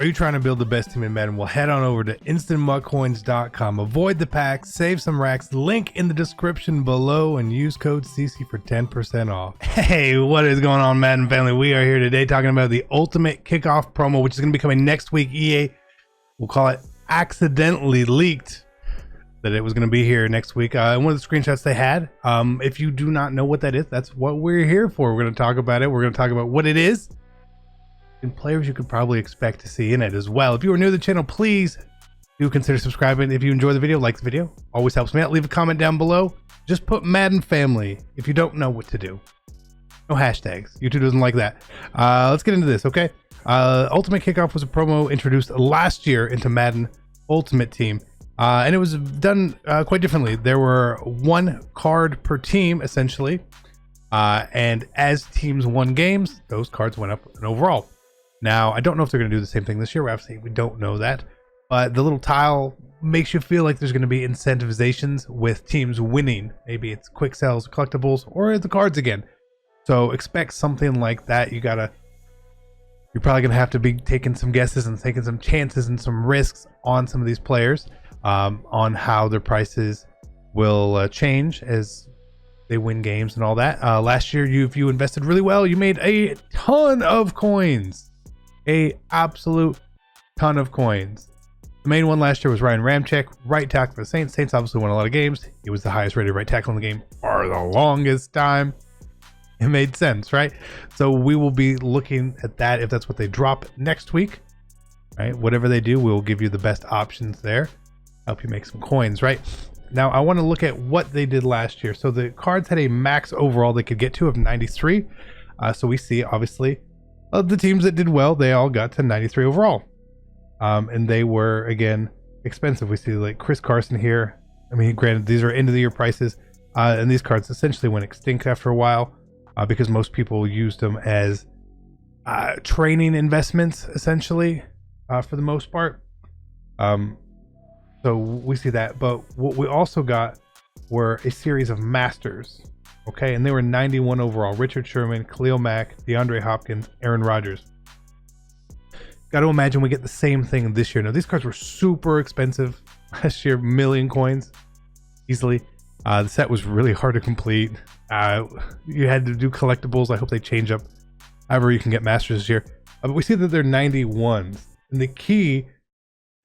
Are you trying to build the best team in Madden? Well, head on over to instantmuckcoins.com. Avoid the packs, save some racks. Link in the description below and use code CC for 10% off. Hey, what is going on, Madden family? We are here today talking about the Ultimate Kickoff promo, which is going to be coming next week. EA, we'll call it, accidentally leaked that it was going to be here next week. One of the screenshots they had. If you do not know what that is, that's what we're here for. We're going to talk about it. We're going to talk about what it is and players you could probably expect to see in it as well. If you are new to the channel, please do consider subscribing. If you enjoy the video, like the video. Always helps me out. Leave a comment down below. Just put Madden family if you don't know what to do. No hashtags. YouTube doesn't like that. Let's get into this, okay? Ultimate Kickoff was a promo introduced last year into Madden Ultimate Team. And it was done quite differently. There were one card per team, essentially. And as teams won games, those cards went up in overall. Now, I don't know if they're going to do the same thing this year. Obviously, we don't know that. But the little tile makes you feel like there's going to be incentivizations with teams winning. Maybe it's quick sells, collectibles, or the cards again. So expect something like that. You're probably going to have to be taking some guesses and taking some chances and some risks on some of these players on how their prices will change as they win games and all that. Last year, if you invested really well, you made a ton of coins. A absolute ton of coins. The main one last year was Ryan Ramczyk, right tackle for the Saints. Saints obviously won a lot of games. He was the highest rated right tackle in the game for the longest time. It made sense, right? So we will be looking at that if that's what they drop next week, right? Whatever they do, we'll give you the best options there. Help you make some coins, right? Now I want to look at what they did last year. So the cards had a max overall they could get to of 93. So we see obviously of the teams that did well, they all got to 93 overall. And they were, again, expensive. We see like Chris Carson here. I mean, granted, these are end of the year prices. And these cards essentially went extinct after a while because most people used them as training investments, essentially, for the most part. So we see that. But what we also got were a series of masters. Okay, and they were 91 overall. Richard Sherman, Khalil Mack, DeAndre Hopkins, Aaron Rodgers. Got to imagine we get the same thing this year. Now, these cards were super expensive last year, million coins, easily. The set was really hard to complete. You had to do collectibles. I hope they change up however you can get masters this year. But we see that they're 91s. And the key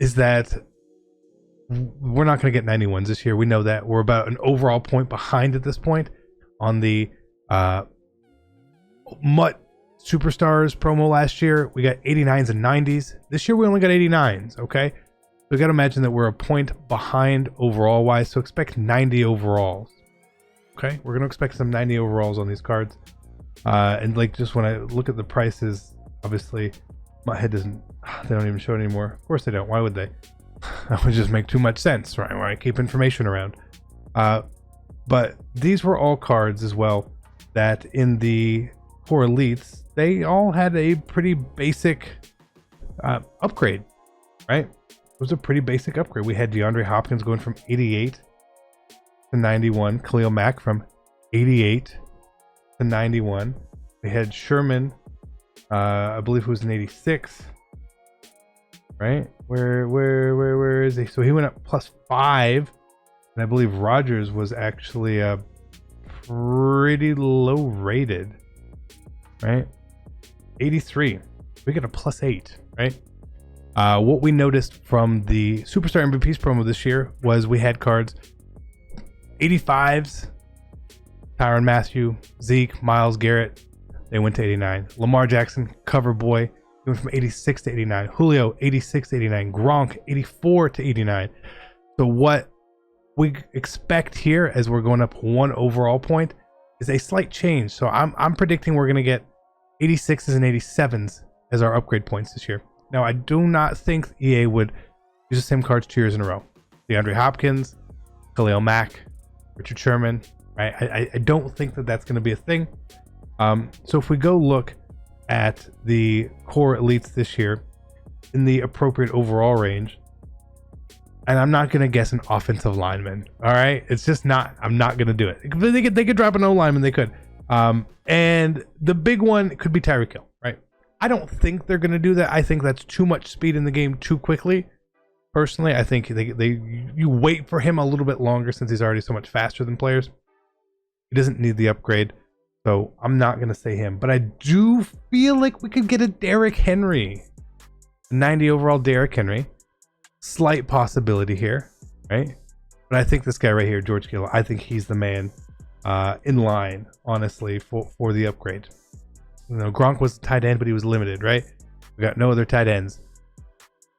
is that we're not going to get 91s this year. We know that. We're about an overall point behind at this point. On the Mutt Superstars promo last year, we got 89s and 90s. This year we only got 89s, okay? So we got to imagine that we're a point behind overall wise, so expect 90 overalls. Okay, we're going to expect some 90 overalls on these cards. And like just when I look at the prices, obviously my head doesn't, they don't even show it anymore. Of course they don't. Why would they? That would just make too much sense, right? When I keep information around. But these were all cards as well that in the core elites, they all had a pretty basic upgrade, right? It was a pretty basic upgrade. We had DeAndre Hopkins going from 88 to 91. Khalil Mack from 88 to 91. We had Sherman, I believe it was an 86, right? Where is he? So he went up +5. And I believe Rodgers was actually pretty low rated, right? 83. We get a +8, right? What we noticed from the Superstar MVPs promo this year was we had cards 85s, Tyrann Mathieu, Zeke, Myles Garrett. They went to 89. Lamar Jackson, cover boy, he went from 86 to 89. Julio, 86 to 89. Gronk, 84 to 89. So what we expect here as we're going up one overall point is a slight change. So I'm predicting we're going to get 86s and 87s as our upgrade points this year. Now, I do not think EA would use the same cards 2 years in a row. DeAndre Hopkins, Khalil Mack, Richard Sherman, right? I don't think that that's going to be a thing. So if we go look at the core elites this year in the appropriate overall range, and I'm not going to guess an offensive lineman. All right. It's just not, I'm not going to do it. They could drop an O lineman. They could. And the big one could be Tyreek Hill, right? I don't think they're going to do that. I think that's too much speed in the game too quickly. Personally, I think you wait for him a little bit longer since he's already so much faster than players. He doesn't need the upgrade, so I'm not going to say him. But I do feel like we could get a Derrick Henry. 90 overall Derrick Henry. Slight possibility here, right? But I think this guy right here, George Kittle, I think he's the man in line, honestly, for the upgrade. You know, Gronk was a tight end, but he was limited, right? We got no other tight ends.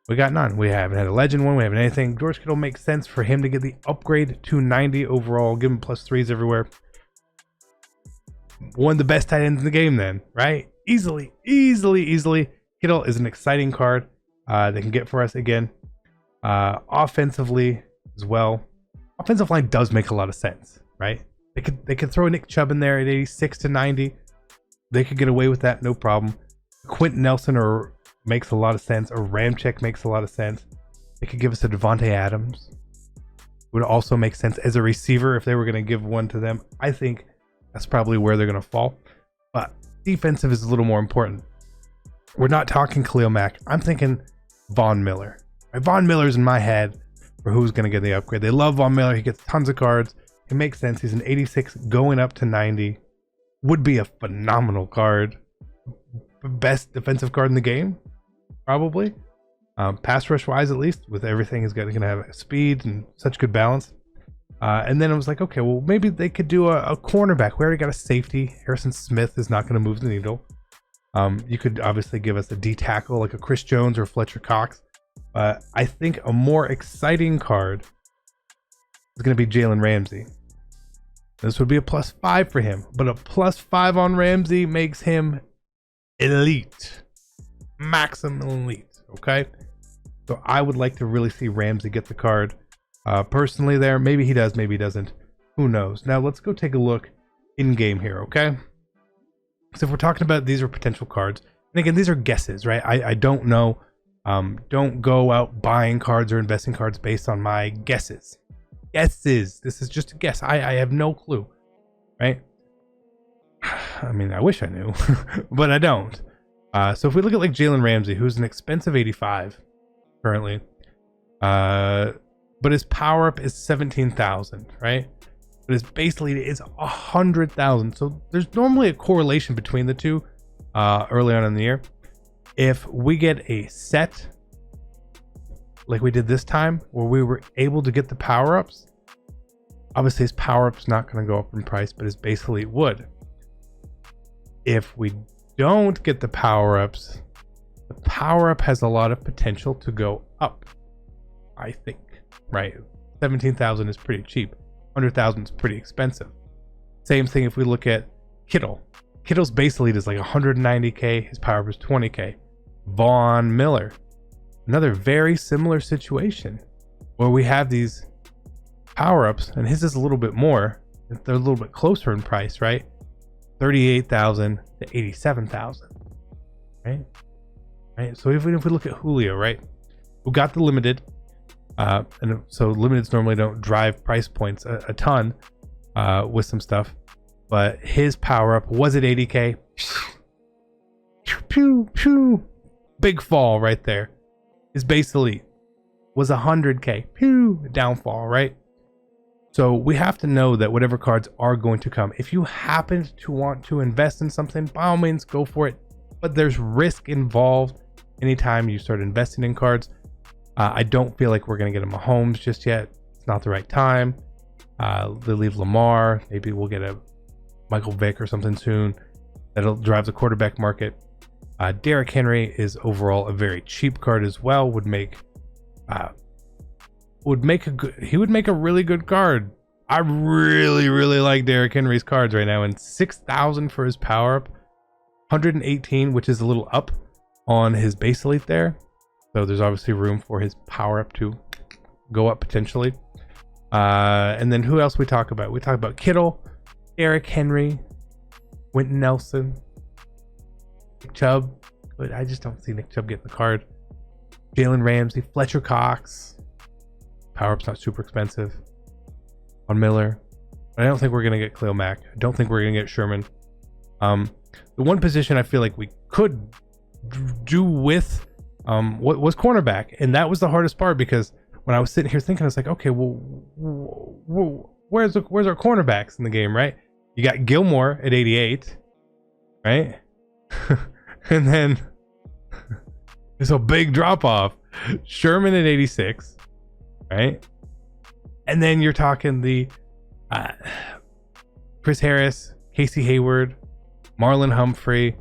We got none. We haven't had a legend one. We haven't anything. George Kittle makes sense for him to get the upgrade to 90 overall. Give him +3s everywhere. One of the best tight ends in the game then, right? Easily. Kittle is an exciting card they can get for us again. Offensively as well. Offensive line does make a lot of sense, right? They could throw Nick Chubb in there at 86 to 90. They could get away with that, no problem. Quentin Nelson makes a lot of sense. Or Ramczyk makes a lot of sense. They could give us a Devontae Adams. Would also make sense as a receiver if they were going to give one to them. I think that's probably where they're going to fall. But defensive is a little more important. We're not talking Khalil Mack. I'm thinking Von Miller. Right? Von Miller's in my head for who's going to get the upgrade. They love Von Miller. He gets tons of cards. It makes sense. He's an 86 going up to 90. Would be a phenomenal card. Best defensive card in the game, probably. Pass rush wise, at least, with everything, he's going to have speed and such good balance. And then I was like, okay, well, maybe they could do a cornerback. We already got a safety. Harrison Smith is not going to move the needle. You could obviously give us a D tackle like a Chris Jones or Fletcher Cox. I think a more exciting card is going to be Jalen Ramsey. This would be a +5 for him, but a +5 on Ramsey makes him elite, maximum elite. Okay, so I would like to really see Ramsey get the card. Personally, there, maybe he does, maybe he doesn't. Who knows? Now let's go take a look in game here. Okay, so if we're talking about these are potential cards, and again, these are guesses, right? I don't know. Don't go out buying cards or investing cards based on my guesses. This is just a guess. I have no clue, right? I mean, I wish I knew, but I don't. So if we look at like Jalen Ramsey, who's an expensive 85 currently, but his power up is 17,000, right? But his base lead is 100,000. So there's normally a correlation between the two early on in the year. If we get a set like we did this time where we were able to get the power-ups, obviously his power-up's not going to go up in price, but his base elite would. If we don't get the power-ups, the power-up has a lot of potential to go up, I think, right? 17,000 is pretty cheap. 100,000 is pretty expensive. Same thing if we look at Kittle. Kittle's base elite is like 190k, his power-up is 20k. Von Miller, another very similar situation where we have these power-ups, and his is a little bit more. They're a little bit closer in price, right? 38,000 to 87,000, right? So if we look at Julio, right, who got the limited, and so limiteds normally don't drive price points a ton with some stuff, but his power-up was at 80k. Pew, pew. Big fall right there. His base elite was 100k. Pew, downfall, right? So we have to know that whatever cards are going to come, if you happen to want to invest in something, by all means go for it, but there's risk involved anytime you start investing in cards. I don't feel like we're going to get a Mahomes just yet. It's not the right time. They leave Lamar. Maybe we'll get a Michael Vick or something soon. That'll drive the quarterback market. Derrick Henry is overall a very cheap card as well. Would make a really good card. I really like Derrick Henry's cards right now, and 6,000 for his power up, 118, which is a little up on his base elite there. So there's obviously room for his power up to go up potentially. And then who else we talk about? We talk about Kittle, Derrick Henry, Quentin Nelson, Nick Chubb, but I just don't see Nick Chubb getting the card. Jalen Ramsey, Fletcher Cox. Power up's not super expensive. On Miller. But I don't think we're gonna get Khalil Mack. I don't think we're gonna get Sherman. The one position I feel like we could do with what was cornerback, and that was the hardest part, because when I was sitting here thinking, I was like, okay, well, where's our cornerbacks in the game, right? You got Gilmore at 88, right? And then there's a big drop off. Sherman at 86, right? And then you're talking the Chris Harris, Casey Hayward, Marlon Humphrey,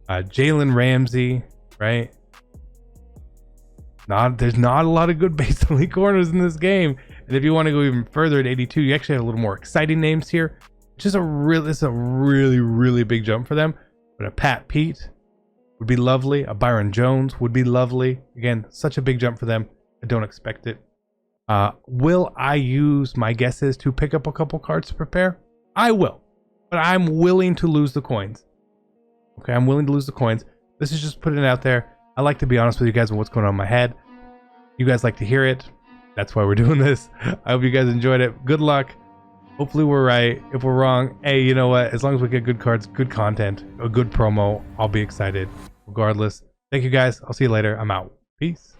Jalen Ramsey, right? There's not a lot of good base elite corners in this game. And if you want to go even further at 82, you actually have a little more exciting names here. This is a really big jump for them. But a Pat Pete would be lovely. A Byron Jones would be lovely. Again, such a big jump for them. I don't expect it. Will I use my guesses to pick up a couple cards to prepare? I will. But I'm willing to lose the coins. Okay, I'm willing to lose the coins. This is just putting it out there. I like to be honest with you guys on what's going on in my head. You guys like to hear it. That's why we're doing this. I hope you guys enjoyed it. Good luck. Hopefully we're right. If we're wrong, hey, you know what? As long as we get good cards, good content, a good promo, I'll be excited. Regardless. Thank you guys. I'll see you later. I'm out. Peace.